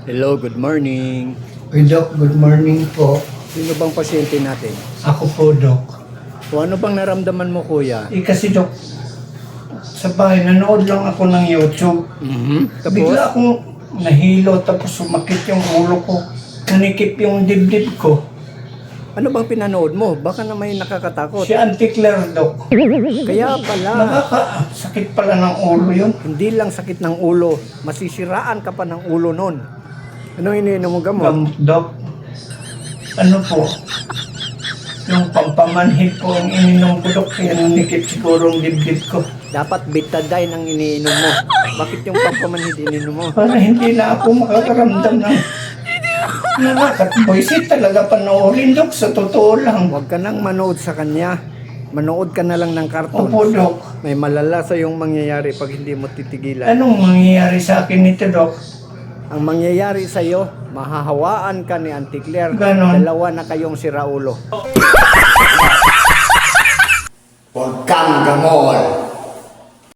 Hello, good morning. Uy, Doc, good morning po. Sino bang pasyente natin? Ako po, Doc. O ano bang naramdaman mo, kuya? Kasi, Doc, sa bahay, nanood lang ako ng YouTube. Tapos, Bigla akong nahilo, tapos sumakit yung ulo ko. Nanikip yung dibdib ko. ano bang pinanood mo? Baka na may nakakatakot. Si Auntie Claire, Doc. Kaya pala, Nakakasakit pala ng ulo yun. hindi lang sakit ng ulo, masisiraan ka pa ng ulo nun. Anong iniinom mo gamot? Gamot, Doc. Ano po? Yung pampamanhid po ang ininom ko, Doc. Kaya nanikip siguro ang dibdib ko. Dapat betadine ang iniinom mo. Bakit yung pampamanhid iniinom mo? Para hindi na ako makakaramdam ng nakakatboysit talaga panoorin, Doc. Sa totoo lang. Huwag ka nang manood sa kanya. Manood ka na lang ng karton. Opo, Doc. May malala sa yung mangyayari pag hindi mo titigilan. Anong mangyayari sa akin nito, Doc? Ang mangyayari sa iyo, mahahawaan ka ni Auntie Claire. Ganon. Dalawa na kayong siraulo. Huwag kang gamol.